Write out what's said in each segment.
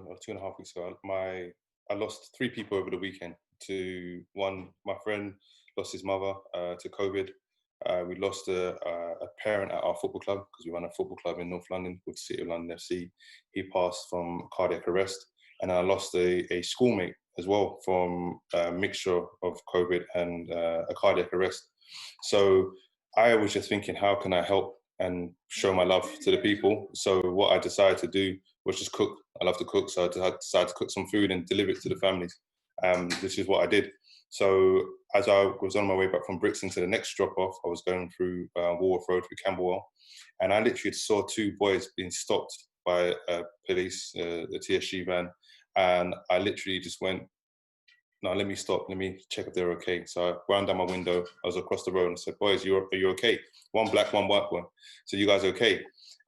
or 2.5 weeks ago, I lost three people over the weekend. To one, my friend lost his mother to COVID. We lost a parent at our football club because we run a football club in North London called City of London FC. He passed from cardiac arrest, and I lost a schoolmate as well from a mixture of COVID and a cardiac arrest. So I was just thinking, how can I help and show my love to the people? So what I decided to do was just cook. I love to cook, so I decided to cook some food and deliver it to the families. This is what I did. So as I was on my way back from Brixton to the next drop-off, I was going through Walworth Road through Camberwell, and I literally saw two boys being stopped by police, the TSG van, and I literally just went, no, let me stop. Let me check if they're okay. So I wound down my window. I was across the road and said, boys, are you okay? One black, one white one. So you guys okay?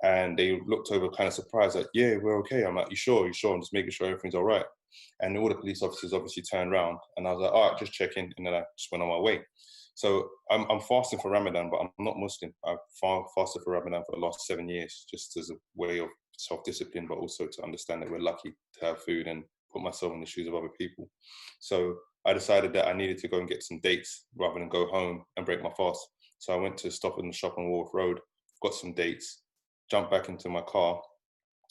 And they looked over kind of surprised, like, yeah, we're okay. I'm like, you sure? You sure? I'm just making sure everything's all right. And all the police officers obviously turned around, and I was like, all right, just checking. And then I just went on my way. So I'm fasting for Ramadan, but I'm not Muslim. I've fasted for Ramadan for the last 7 years, just as a way of self-discipline, but also to understand that we're lucky to have food and put myself in the shoes of other people. So I decided that I needed to go and get some dates rather than go home and break my fast. So I went to stop in the shop on Walworth Road, got some dates, jumped back into my car.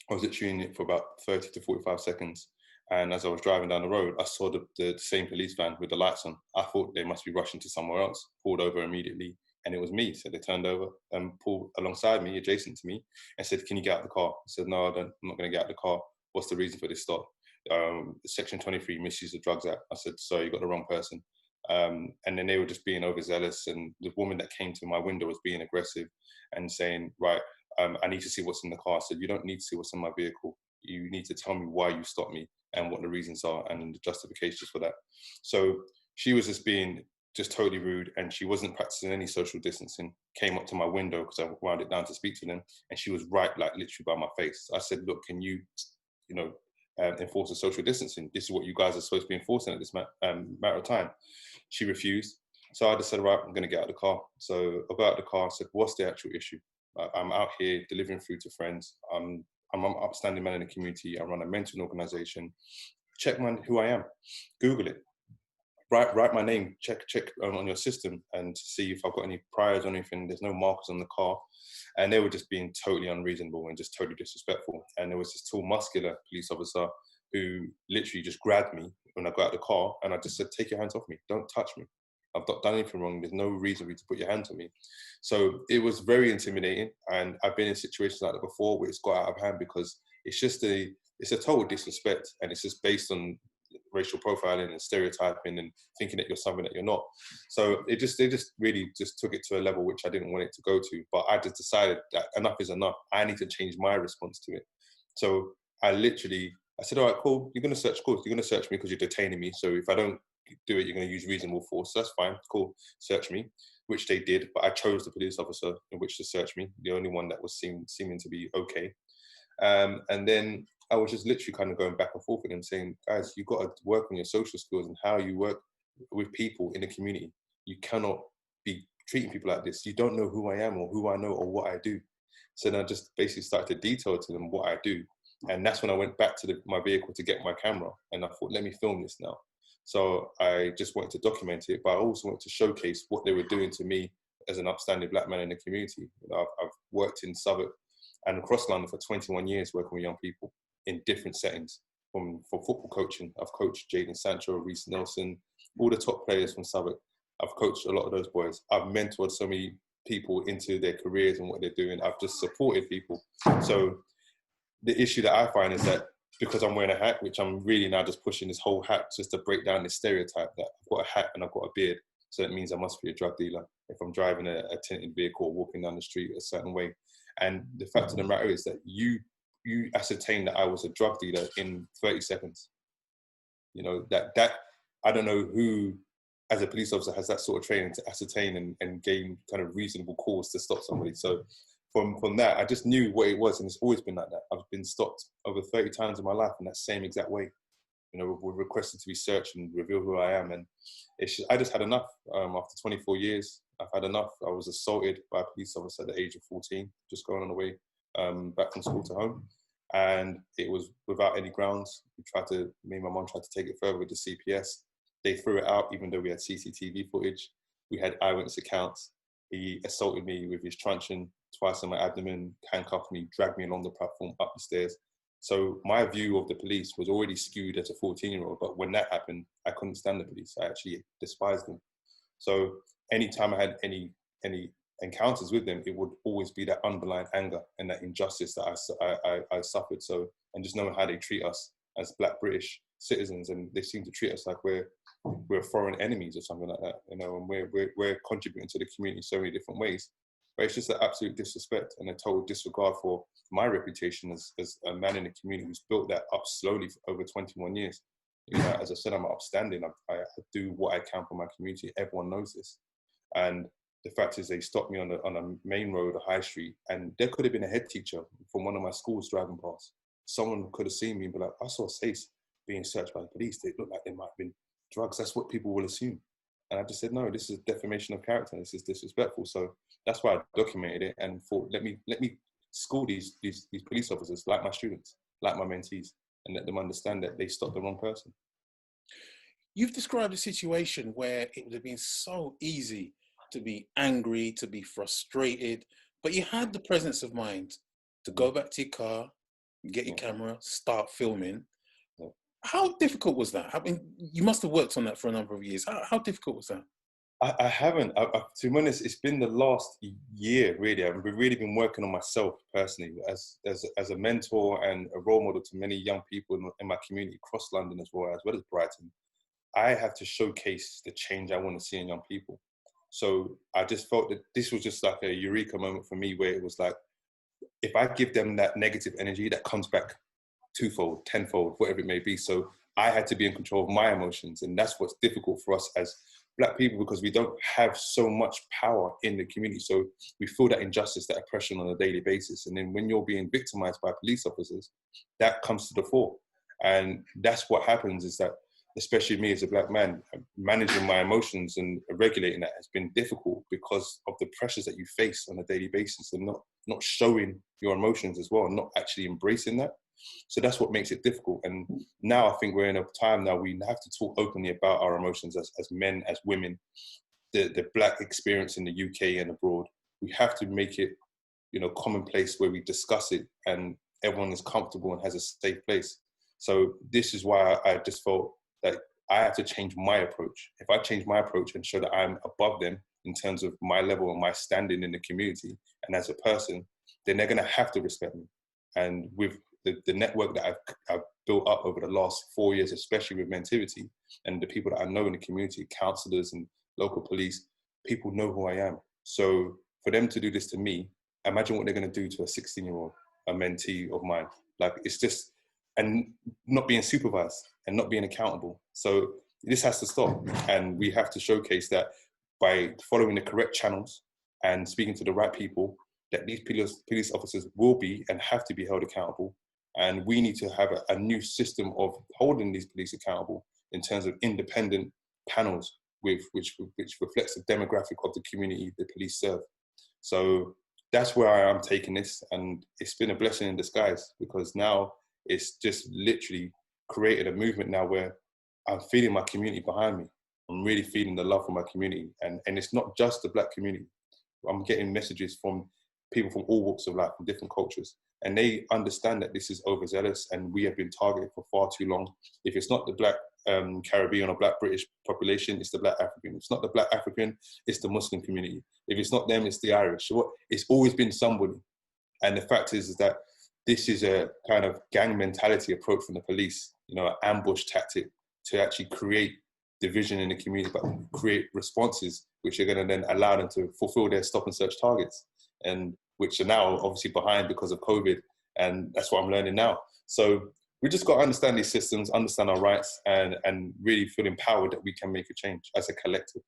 I was literally in it for about 30 to 45 seconds. And as I was driving down the road, I saw the same police van with the lights on. I thought they must be rushing to somewhere else, pulled over immediately, and it was me. So they turned over and pulled alongside me, adjacent to me, and said, can you get out of the car? I said, no, I'm not going to get out of the car. What's the reason for this stop? Section 23, Misuse of Drugs Act. I said, sorry, you got the wrong person. And then they were just being overzealous, and the woman that came to my window was being aggressive and saying, right, I need to see what's in the car. I said, you don't need to see what's in my vehicle. You need to tell me why you stopped me and what the reasons are and the justifications for that. So she was just being just totally rude, and she wasn't practicing any social distancing. Came up to my window because I wound it down to speak to them, and she was right, like literally by my face. I said, look, can you enforce a social distancing? This is what you guys are supposed to be enforcing at this matter of time. She refused. So I just said, right, I'm going to get out of the car. So I got out of the car, I said, what's the actual issue? I'm out here delivering food to friends. I'm an upstanding man in the community. I run a mentoring organization. Check who I am. Google it. Write my name. Check on your system and see if I've got any priors or anything. There's no markers on the car. And they were just being totally unreasonable and just totally disrespectful. And there was this tall, muscular police officer who literally just grabbed me when I got out of the car, and I just said, take your hands off me. Don't touch me. I've not done anything wrong. There's no reason for you to put your hands on me. So it was very intimidating. And I've been in situations like that before where it's got out of hand because it's a total disrespect, and it's just based on racial profiling and stereotyping and thinking that you're something that you're not. So they just really just took it to a level which I didn't want it to go to. But I just decided that enough is enough. I need to change my response to it. So I said, all right, cool. You're going to search me because you're detaining me. So if I don't do it, you're going to use reasonable force. So that's fine. Cool. Search me, which they did. But I chose the police officer in which to search me, the only one that was seeming to be okay. And then I was just literally kind of going back and forth with them saying, guys, you've got to work on your social skills and how you work with people in the community. You cannot be treating people like this. You don't know who I am or who I know or what I do. So then I just basically started to detail to them what I do. And that's when I went back to my vehicle to get my camera. And I thought, let me film this now. So I just wanted to document it, but I also wanted to showcase what they were doing to me as an upstanding black man in the community. I've worked in Southwark and across London for 21 years working with young people in different settings. For football coaching, I've coached Jadon Sancho, Reece Nelson, all the top players from Southwark. I've coached a lot of those boys. I've mentored so many people into their careers and what they're doing. I've just supported people. So the issue that I find is that because I'm wearing a hat, which I'm really now just pushing this whole hat just to break down this stereotype that I've got a hat and I've got a beard. So it means I must be a drug dealer if I'm driving a tinted vehicle or walking down the street a certain way. And the fact of the matter is that you ascertained that I was a drug dealer in 30 seconds. You know, that I don't know who, as a police officer, has that sort of training to ascertain and gain kind of reasonable cause to stop somebody. So from that, I just knew what it was, and it's always been like that. I've been stopped over 30 times in my life in that same exact way. You know, we're requested to be searched and reveal who I am. And I just had enough. After 24 years, I've had enough. I was assaulted by a police officer at the age of 14, just going on the way back from school to home. and it was without any grounds. Me and my mom tried to take it further with the CPS. They threw it out, even though we had CCTV footage. We had eyewitness accounts. He assaulted me with his truncheon twice on my abdomen, handcuffed me, dragged me along the platform, up the stairs. So my view of the police was already skewed as a 14-year-old. But when that happened, I couldn't stand the police. I actually despised them. So anytime I had any encounters with them, it would always be that underlying anger and that injustice that I suffered. So, and just knowing how they treat us as Black British citizens, and they seem to treat us like we're foreign enemies or something like that, you know, and we're contributing to the community in so many different ways. But it's just an absolute disrespect and a total disregard for my reputation as a man in the community who's built that up slowly for over 21 years. You know, as I said, I'm upstanding. I do what I can for my community. Everyone knows this. And the fact is, they stopped me on a main road, a high street, and there could have been a head teacher from one of my schools driving past. Someone could have seen me and be like, I saw Sace being searched by the police. They look like there might have been drugs. That's what people will assume. And I just said, no, this is defamation of character. This is disrespectful. So that's why I documented it and thought, let me school these police officers, like my students, like my mentees, and let them understand that they stopped the wrong person. You've described a situation where it would have been so easy to be angry, to be frustrated, but you had the presence of mind to go back to your car, get your camera, start filming. How difficult was that? I mean, you must have worked on that for a number of years. How difficult was that? I haven't. To be honest, it's been the last year, really. I've really been working on myself personally as a mentor and a role model to many young people in my community across London as well as Brighton. I have to showcase the change I want to see in young people. So I just felt that this was just like a eureka moment for me, where it was like, if I give them that negative energy, that comes back twofold, tenfold, whatever it may be. So I had to be in control of my emotions. And that's what's difficult for us as Black people, because we don't have so much power in the community. So we feel that injustice, that oppression on a daily basis. And then when you're being victimized by police officers, that comes to the fore. And that's what happens, is that, especially me as a Black man, managing my emotions and regulating that has been difficult because of the pressures that you face on a daily basis, and not showing your emotions as well, and not actually embracing that. So that's what makes it difficult. And now I think we're in a time now we have to talk openly about our emotions as men, as women, the Black experience in the UK and abroad. We have to make it, you know, commonplace, where we discuss it and everyone is comfortable and has a safe place. So this is why I just felt that I have to change my approach. If I change my approach and show that I'm above them in terms of my level and my standing in the community and as a person, then they're going to have to respect me. And with the network that I've built up over the last 4 years, especially with Mentivity, and the people that I know in the community, councillors and local police, people know who I am. So for them to do this to me, imagine what they're going to do to a 16-year-old, a mentee of mine. Like, it's just, and not being supervised and not being accountable. So this has to stop. And we have to showcase that by following the correct channels and speaking to the right people, that these police officers will be and have to be held accountable. And we need to have a new system of holding these police accountable in terms of independent panels which reflects the demographic of the community the police serve. So that's where I am taking this. And it's been a blessing in disguise, because now it's just literally created a movement now where I'm feeling my community behind me. I'm really feeling the love for my community. And it's not just the Black community. I'm getting messages from people from all walks of life, from different cultures. And they understand that this is overzealous and we have been targeted for far too long. If it's not the Black Caribbean or Black British population, it's the Black African. If it's not the Black African, it's the Muslim community. If it's not them, it's the Irish. It's always been somebody. And the fact is that this is a kind of gang mentality approach from the police, you know, an ambush tactic to actually create division in the community, but create responses which are going to then allow them to fulfill their stop and search targets, and which are now obviously behind because of COVID. And that's what I'm learning now. So we just got to understand these systems, understand our rights, and really feel empowered that we can make a change as a collective.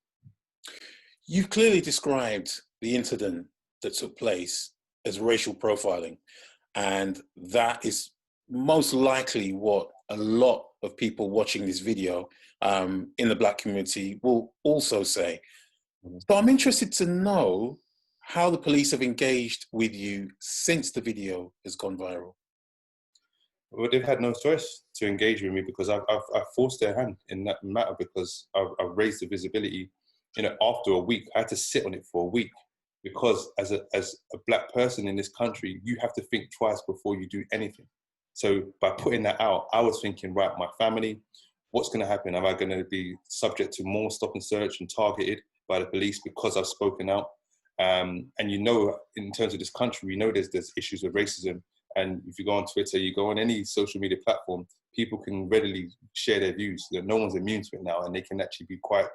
You've clearly described the incident that took place as racial profiling. And that is most likely what a lot of people watching this video in the Black community will also say. So I'm interested to know how the police have engaged with you since the video has gone viral. Well, they've had no choice to engage with me because I've forced their hand in that matter because I've raised the visibility. You know, after a week, I had to sit on it for a week because as a black person in this country, you have to think twice before you do anything. So by putting that out, I was thinking, right, my family, what's going to happen? Am I going to be subject to more stop and search and targeted by the police because I've spoken out? And you know, in terms of this country, we know there's issues with racism. And if you go on Twitter, you go on any social media platform, people can readily share their views. You know, no one's immune to it now, and they can actually be quite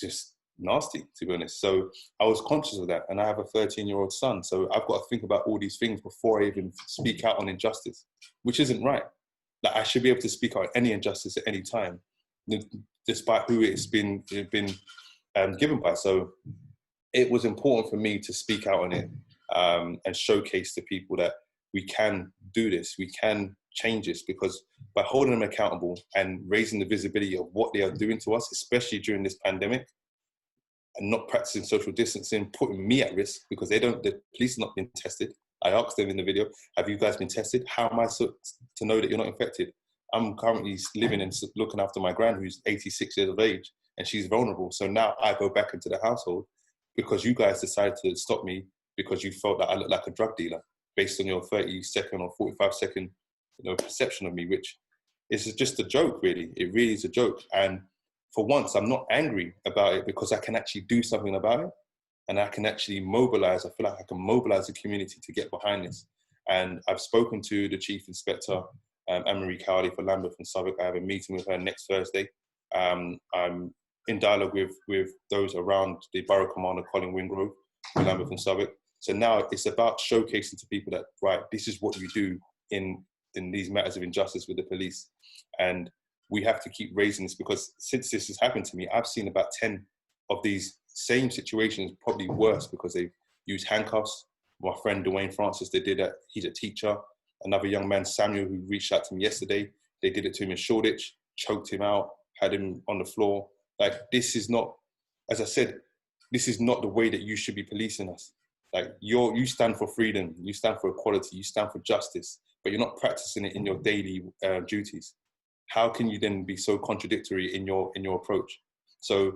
just nasty, to be honest. So I was conscious of that, and I have a 13-year-old son. So I've got to think about all these things before I even speak out on injustice, which isn't right. Like, I should be able to speak out on any injustice at any time, despite who it's been given by. So it was important for me to speak out on it and showcase to people that we can do this, we can change this, because by holding them accountable and raising the visibility of what they are doing to us, especially during this pandemic, and not practicing social distancing, putting me at risk because the police have not been tested. I asked them in the video, have you guys been tested? How am I to know that you're not infected? I'm currently living and looking after my gran who's 86 years of age and she's vulnerable. So now I go back into the household because you guys decided to stop me because you felt that I look like a drug dealer based on your 30-second or 45-second perception of me, which is just a joke, really. It really is a joke. And for once, I'm not angry about it because I can actually do something about it. And I can actually mobilize. I feel like I can mobilize the community to get behind this. And I've spoken to the Chief Inspector, Anne-Marie Cowley for Lambeth and Southwark. I have a meeting with her next Thursday. I'm in dialogue with those around the Borough Commander, Colin Wingrove, for Lambeth and Southwark. So now it's about showcasing to people that, right, this is what you do in these matters of injustice with the police. And we have to keep raising this because since this has happened to me, I've seen about 10 of these same situations, probably worse, because they've used handcuffs. My friend Dwayne Francis, they did that. He's a teacher. Another young man, Samuel, who reached out to me yesterday, they did it to him in Shoreditch, choked him out, had him on the floor. Like, this is not, as I said, this is not the way that you should be policing us. Like, you stand for freedom, you stand for equality, you stand for justice, but you're not practicing it in your daily duties. How can you then be so contradictory in your approach? So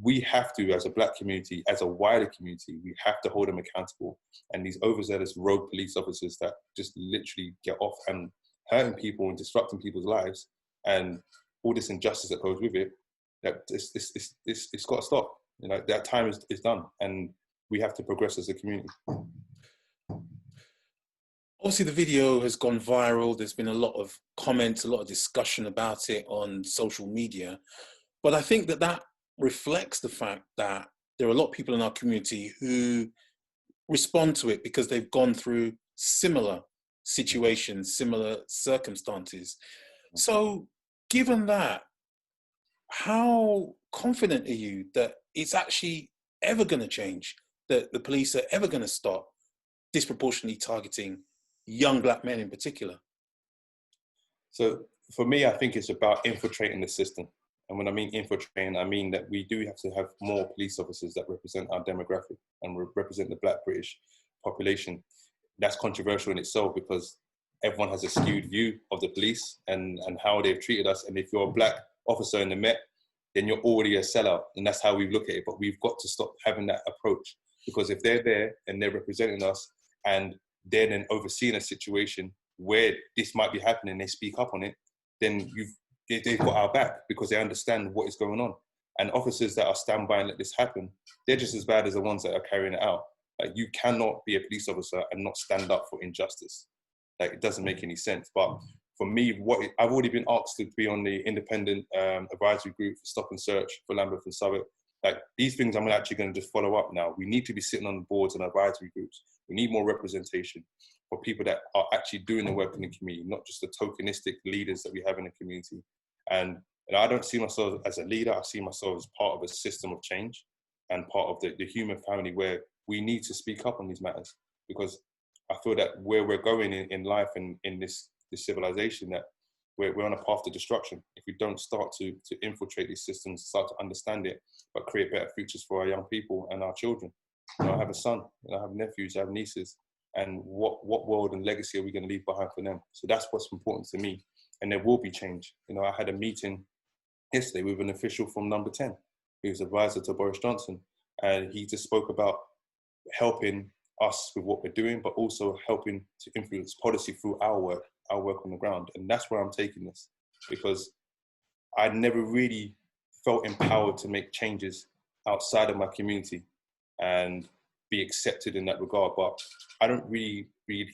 we have to, as a black community, as a wider community, we have to hold them accountable. And these overzealous rogue police officers that just literally get off and hurting people and disrupting people's lives, and all this injustice that goes with it, that it's got to stop. You know, that time is done, and we have to progress as a community. Obviously, the video has gone viral. There's been a lot of comments, a lot of discussion about it on social media. But I think that reflects the fact that there are a lot of people in our community who respond to it because they've gone through similar situations, similar circumstances. So given that, how confident are you that it's actually ever going to change, that the police are ever going to stop disproportionately targeting young black men in particular? So for me, I think it's about infiltrating the system. And when I mean infiltrating, I mean that we do have to have more police officers that represent our demographic and represent the black British population. That's controversial in itself because everyone has a skewed view of the police and how they've treated us. And if you're a black officer in the Met, then you're already a sellout. And that's how we look at it. But we've got to stop having that approach, because if they're there and they're representing us and they're then overseeing a situation where this might be happening, they speak up on it, then they've got our back because they understand what is going on. And officers that are stand by and let this happen, they're just as bad as the ones that are carrying it out. Like, you cannot be a police officer and not stand up for injustice. Like, it doesn't make any sense. But for me, I've already been asked to be on the independent advisory group for stop and search for Lambeth and Southwark. Like, these things I'm actually going to just follow up now. We need to be sitting on boards and advisory groups. We need more representation for people that are actually doing the work in the community, not just the tokenistic leaders that we have in the community. And I don't see myself as a leader. I see myself as part of a system of change and part of the human family where we need to speak up on these matters, because I feel that where we're going in life and in this civilization, that we're on a path to destruction if we don't start to infiltrate these systems, start to understand it, but create better futures for our young people and our children. You know, I have a son, I have nephews, I have nieces. and what world and legacy are we going to leave behind for them? So that's what's important to me. And there will be change. You know, I had a meeting yesterday with an official from Number 10, who was advisor to Boris Johnson, and he just spoke about helping us with what we're doing, but also helping to influence policy through our work on the ground. And that's where I'm taking this, because I never really felt empowered to make changes outside of my community and be accepted in that regard. But I don't really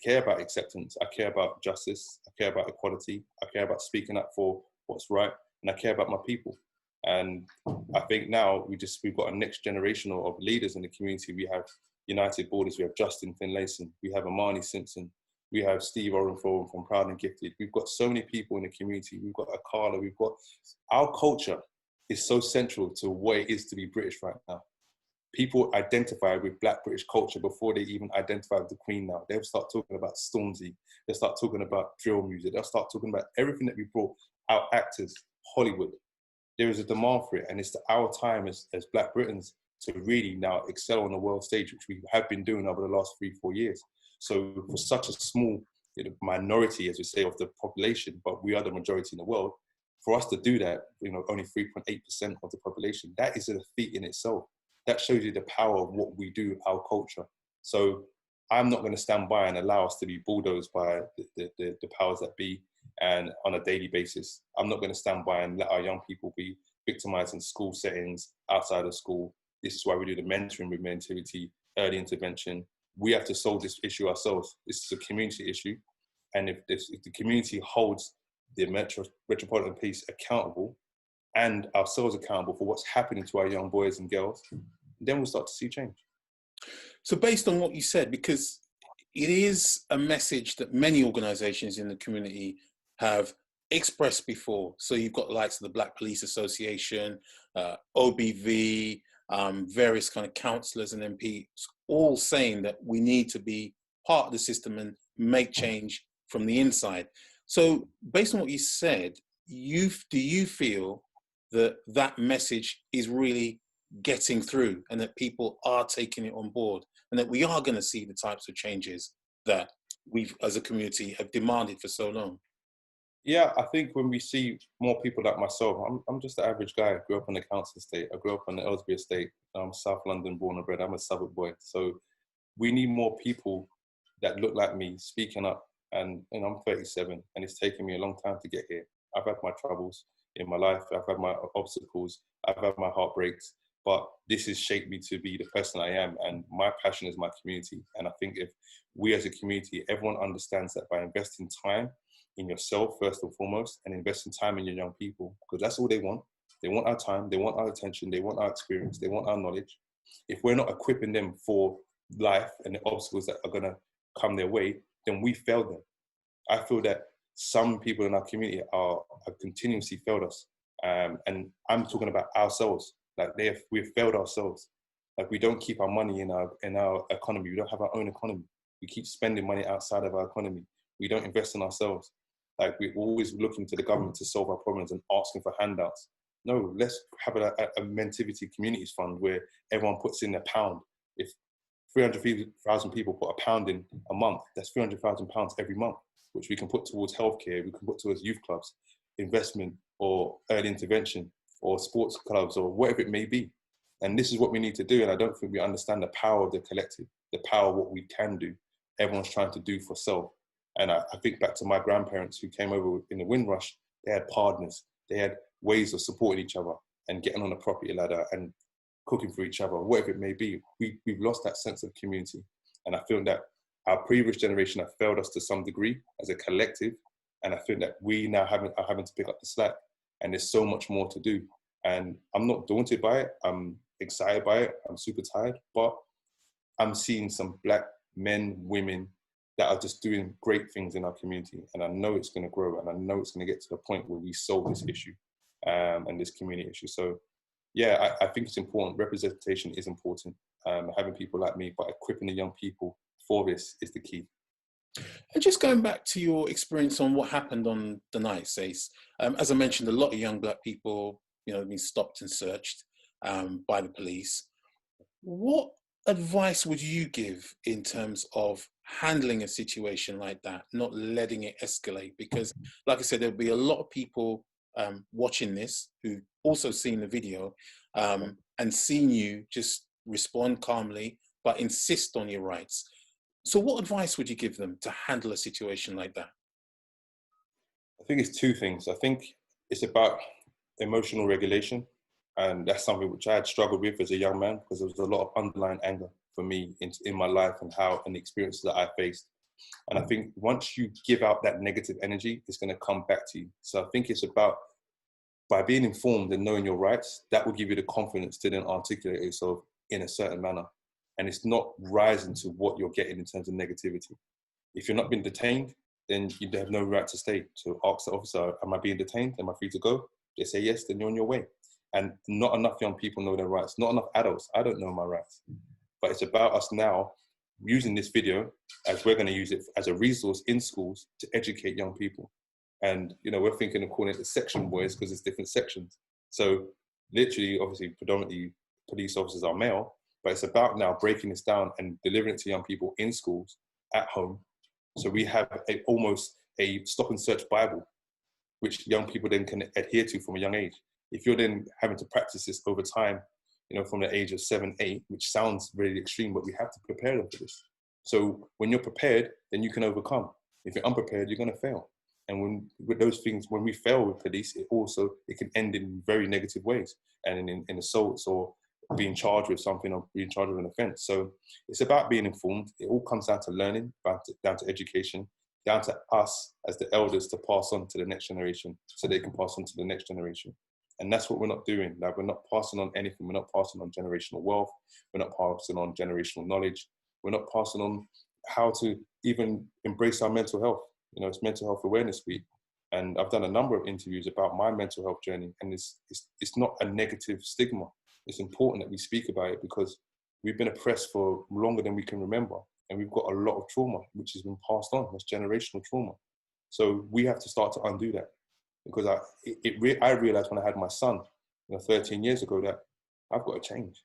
care about acceptance. I care about justice. I care about equality. I care about speaking up for what's right. And I care about my people. And I think now we've got a next generation of leaders in the community. We have United Borders, we have Justin Finlayson, we have Amani Simpson, we have Steve Orenford from Proud and Gifted. We've got so many people in the community. We've got Akala, we've got, our culture is so central to what it is to be British right now. People identify with Black British culture before they even identify with the Queen now. They'll start talking about Stormzy, they'll start talking about drill music, they'll start talking about everything that we brought, our actors, Hollywood. There is a demand for it, and it's our time as Black Britons to really now excel on the world stage, which we have been doing over the last 3-4 years. So for such a small minority, as we say, of the population, but we are the majority in the world, for us to do that, only 3.8% of the population, that is a feat in itself. That shows you the power of what we do, our culture. So I'm not going to stand by and allow us to be bulldozed by the powers that be, and on a daily basis. I'm not going to stand by and let our young people be victimized in school settings, outside of school. This is why we do the mentoring with mentivity, early intervention. We have to solve this issue ourselves. This is a community issue. And if the community holds the Metropolitan Police accountable and ourselves accountable for what's happening to our young boys and girls, then we'll start to see change. So based on what you said, because it is a message that many organisations in the community have expressed before. So you've got the likes of the Black Police Association, OBV, various kind of councillors and MPs, all saying that we need to be part of the system and make change from the inside. So based on what you said, do you feel that that message is really getting through and that people are taking it on board and that we are going to see the types of changes that we've as a community have demanded for so long? Yeah, I think when we see more people like myself, I'm just an average guy. I grew up on the council estate. I grew up on the Ellesbury estate. I'm South London born and bred. I'm a suburb boy. So we need more people that look like me speaking up. And I'm 37 and it's taken me a long time to get here. I've had my troubles in my life. I've had my obstacles. I've had my heartbreaks. But this has shaped me to be the person I am. And my passion is my community. And I think if we as a community, everyone understands that by investing time in yourself, first and foremost, and investing time in your young people, because that's all they want. They want our time, they want our attention, they want our experience, they want our knowledge. If we're not equipping them for life and the obstacles that are gonna come their way, then we failed them. I feel that some people in our community have continuously failed us. And I'm talking about ourselves. Like we've failed ourselves. Like we don't keep our money in our economy. We don't have our own economy. We keep spending money outside of our economy. We don't invest in ourselves. Like we're always looking to the government to solve our problems and asking for handouts. No, let's have a Mentivity Communities Fund where everyone puts in a pound. If 300,000 people put a pound in a month, that's £300,000 every month, which we can put towards healthcare, we can put towards youth clubs, investment or early intervention or sports clubs or whatever it may be. And this is what we need to do. And I don't think we understand the power of the collective, the power of what we can do. Everyone's trying to do for self. And I think back to my grandparents who came over in the Windrush. They had partners. They had ways of supporting each other and getting on a property ladder and cooking for each other, whatever it may be. We've lost that sense of community. And I feel that our previous generation have failed us to some degree as a collective. And I feel that we now are having to pick up the slack. And there's so much more to do. And I'm not daunted by it. I'm excited by it. I'm super tired. But I'm seeing some Black men, women, that are just doing great things in our community. And I know it's going to grow, and I know it's going to get to the point where we solve this issue and this community issue. So yeah, I think it's important. Representation is important. Having people like me, but equipping the young people for this is the key. And just going back to your experience on what happened on the night, Sace, as I mentioned, a lot of young Black people, have been stopped and searched by the police. What advice would you give in terms of handling a situation like that, not letting it escalate? Because, like I said, there'll be a lot of people watching this who also seen the video and seen you just respond calmly, but insist on your rights. So what advice would you give them to handle a situation like that? I think it's two things. I think it's about emotional regulation. And that's something which I had struggled with as a young man, because there was a lot of underlying anger for me in my life and the experiences that I faced. And I think once you give out that negative energy, it's going to come back to you. So I think it's about, by being informed and knowing your rights, that will give you the confidence to then articulate yourself in a certain manner. And it's not rising to what you're getting in terms of negativity. If you're not being detained, then you have no right to stay. So ask the officer, am I being detained? Am I free to go? They say yes, then you're on your way. And not enough young people know their rights. Not enough adults. I don't know my rights. But it's about us now using this video, as we're going to use it as a resource in schools to educate young people. And, you know, we're thinking of calling it the section boys because it's different sections. So literally, obviously, predominantly police officers are male, but it's about now breaking this down and delivering it to young people in schools, at home. So we have almost a stop and search Bible, which young people then can adhere to from a young age. If you're then having to practice this over time, you know, from the age of 7, 8, which sounds really extreme, but we have to prepare them for this. So when you're prepared, then you can overcome. If you're unprepared, you're going to fail. And with those things, when we fail with police, it can end in very negative ways, and in assaults or being charged with something or being charged with an offense. So it's about being informed. It all comes down to learning, down to education, down to us as the elders to pass on to the next generation so they can pass on to the next generation. And that's what we're not doing. Like, we're not passing on anything. We're not passing on generational wealth. We're not passing on generational knowledge. We're not passing on how to even embrace our mental health. You know, it's Mental Health Awareness Week. And I've done a number of interviews about my mental health journey. And it's not a negative stigma. It's important that we speak about it because we've been oppressed for longer than we can remember. And we've got a lot of trauma, which has been passed on. That's generational trauma. So we have to start to undo that. Because I realized when I had my son, 13 years ago, that I've got to change.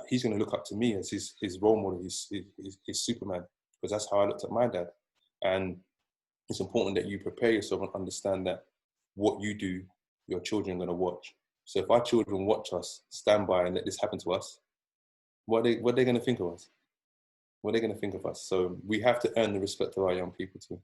He's going to look up to me as his role model, his Superman, because that's how I looked at my dad. And it's important that you prepare yourself and understand that what you do, your children are going to watch. So if our children watch us, stand by and let this happen to us, what are they going to think of us? What are they going to think of us? So we have to earn the respect of our young people too.